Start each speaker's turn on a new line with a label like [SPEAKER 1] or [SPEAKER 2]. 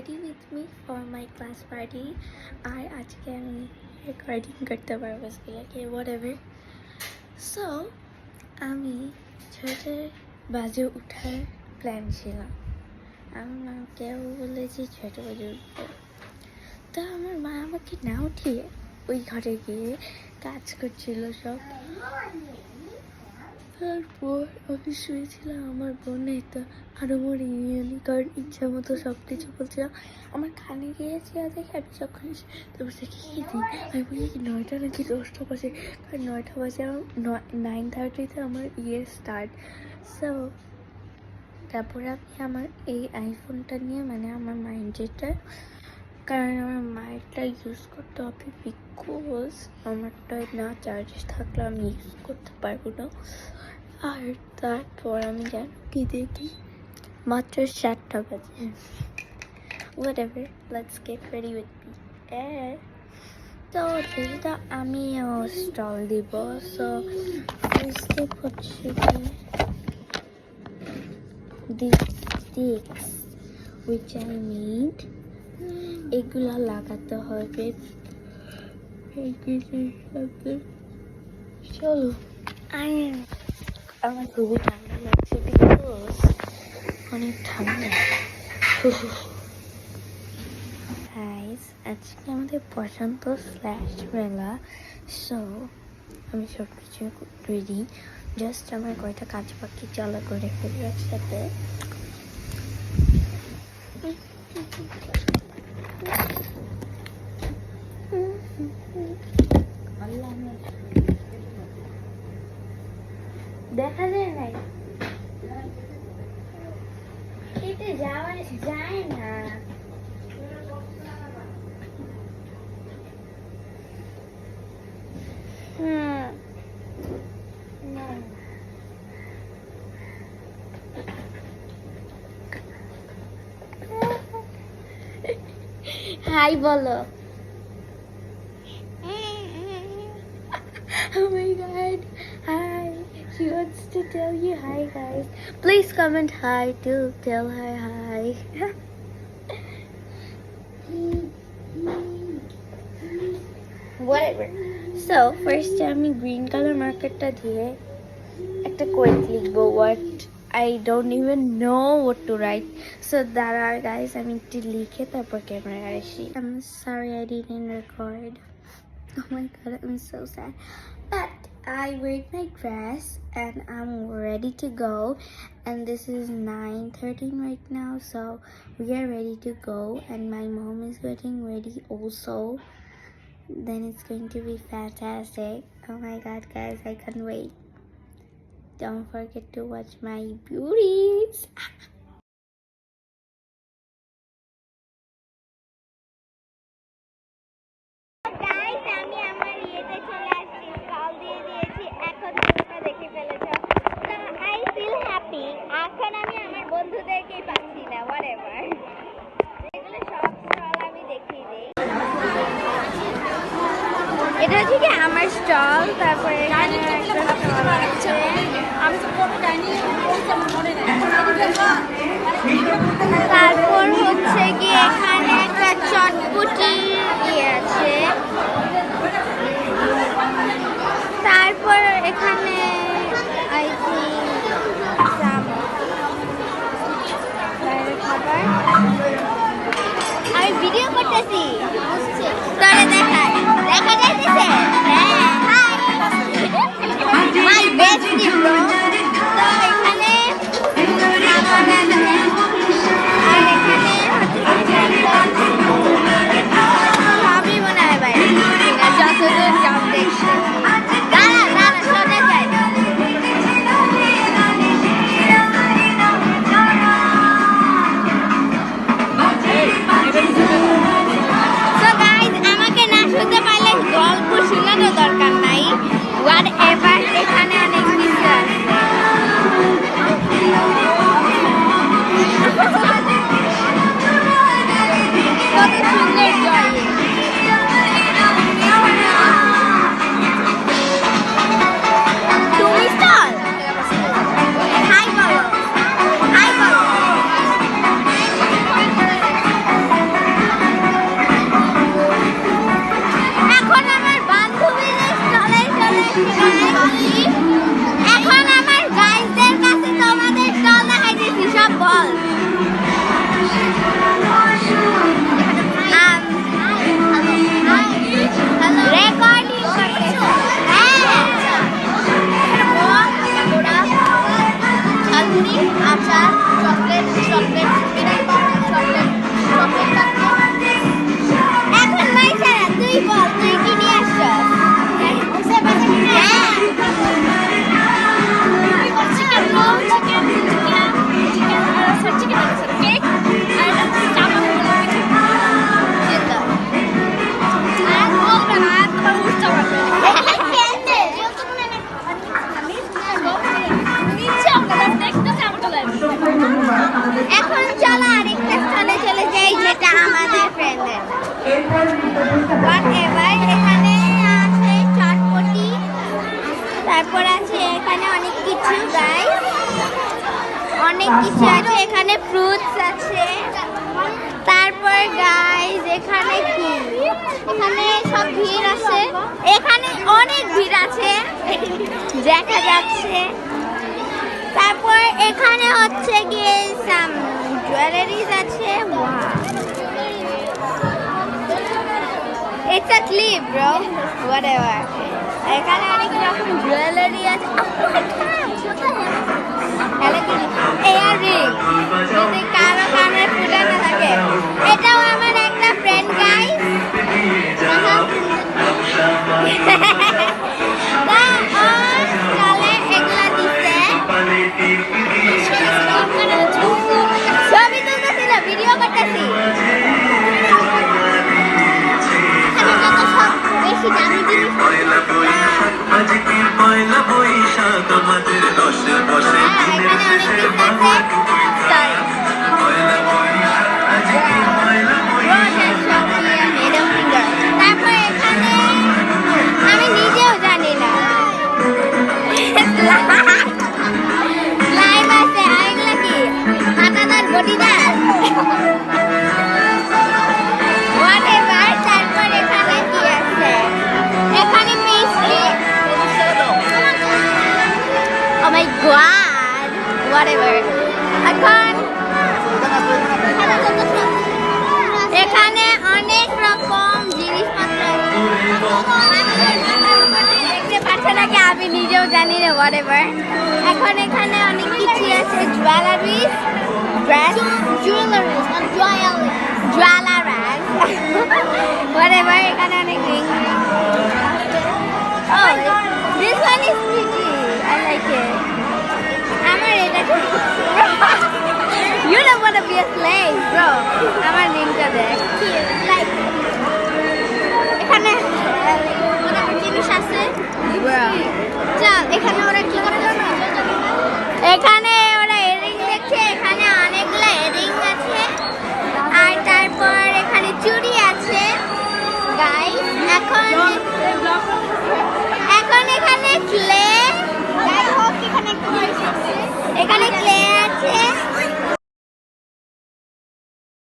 [SPEAKER 1] ready with me for my class party. আর আজকে আমি recording করতে পারবো স্কুলে whatever. So আমি 6টা বাজে উঠার প্ল্যান ছিল। আমার মাকে বলেছি 6টা বাজে উঠবো, তা আমার মা আমাকে না উঠিয়ে ওই ঘরে গিয়ে কাজ করছিল সব। তারপর আমি শুয়েছিলাম, আমার বোনে তো আরো মরে গেলি, কারণ ইচ্ছা মতো সব কিছু বলছিলাম। আমার কানে গিয়েছে দেখে আমি যখন তারপর দেখি আমি বলি 9টা নাকি 10টা বাজে, কারণ 9টা বাজে আমার 9:30 আমার স্টার্ট। সো তারপর আমি আমার এই আইফোনটা নিয়ে মানে আমার মাইন্ডটা, কারণ আমার মায়েরটা ইউজ করতে হবে বিকজ আমারটা না চার্জে থাকলে আমি ইউজ করতে পারবো না। আর তারপর আমি জানো কি দেখি মাত্র 7টা বাজে। whatever, let's get ready with me. তো যেটা আমি স্টল দিব। সো ফার্স্ট স্টেপ হচ্ছে কি these sticks which I made, এগুলা লাগাতে হবে এই কিছুর সাথে। চলো আমার খুবই ঠান্ডা লাগছে বিকজ অনেক ঠান্ডা। গাইস আজকে আমাদের বসন্ত মেলা। সো আমি সব কিছু রেডি, জাস্ট আমার কয়টা কাজ বাকি, চলা করে ফেলি একসাথে। দেখা যায় নাই, এটা যাওয়া যায় না। হাই বলো। Oh my god, hi. She wants to tell you hi, guys. Please comment hi to tell her hi. Whatever. So first আমি green color markerটা দিয়ে একটা quote লিখবো, what I don't even know what to write. So that are guys, আমি একটু লিখে তারপর camera আসি। I'm sorry I didn't record. Oh my god, I'm so sad. But I wear my dress and I'm ready to go, and this is 9:13 right now, so we are ready to go, and my mom is getting ready also. Then it's going to be fantastic. Oh my god guys, I can't wait. Don't forget to watch my beauties. এটা হচ্ছে কি আমার stall, তারপরে তারপর হচ্ছে কি এখানে একটা চটপটি আছে, তারপর এখানে আই থিংক খাবার। আমি ভিডিও করতেছি, তাহলে দেখা যাইতেছে। মাই বেস্টি ব্রো। তো এখানে আর এখানে সবই মনে হয় বাইরে, যতদূর জব দেখছি। দাঁড়া শোনা যায় না। So
[SPEAKER 2] রেকর্ডিং করতেছে। ঝালমুড়ি, আচার, চকলেট, চকলেট, বিরাট বড় চকলেট, চকলেট। এখন মাইশারা তুই বল তুই কি নিয়ে আসছস? চিকেন রোল, চিকেন কেক আর চাউমিন এখন চলো আরেকটা স্থানে চলে যাই যেটা আমাদের ফ্রেন্ডের। এখানে আছে চটপটি, তারপর আছে এখানে অনেক কিছু গাইস, অনেক কিছু আছে এখানে, ফ্রুটস আছে। তারপর গাইস এখানে কি, এখানে সব ভিড় আছে, এখানে অনেক ভিড় আছে দেখা যাচ্ছে। তারপর এখানে হচ্ছে গিয়ে সাম জুয়েলারিজ আছে। It's a clip, bro. Whatever. এখানে অনেক রকম জুয়েলারি আছে। ইয়াররিং, যদি কারো কানের ফুটা না থাকে। এটাও আমার একটা ফ্রেন্ড গাইস। এগুলা দিছে। ছবি তুলতেছি না, ভিডিও করতেছি। বেশি দামি জিনিস তারপর এখানে আমি নিজেও জানি না লাইভ আছে। এগুলা কি হাতাদার বডিদার whatever। তারপর এখানে কি আছে, এখানে pastry. Oh my god, whatever। এখন এখানে অনেক রকম জিনিসপত্র দেখতে পাচ্ছে নাকি আমি নিজেও জানি না, whatever। এখন এখানে অনেক কিছু আছে, জুয়েলারিজ, ড্রেস, জুয়েলারিজ whatever। এখানে অনেক ring. Oh, this one is pretty. I like it. আমার এটা you don't want to be a slave, bro. আমার রিংটা দেখ, like এখানে অনেক জিনিস আছে, bro। চল এখানে ওরা কি করে জানো, এখানে ওরা এরিং দেখছে, এখানে অনেকগুলো এরিং আছে। আর তারপর এখানে চুড়ি আছে গাইস। এখন এখানে ক্লে, এখানে ক্লে আছে।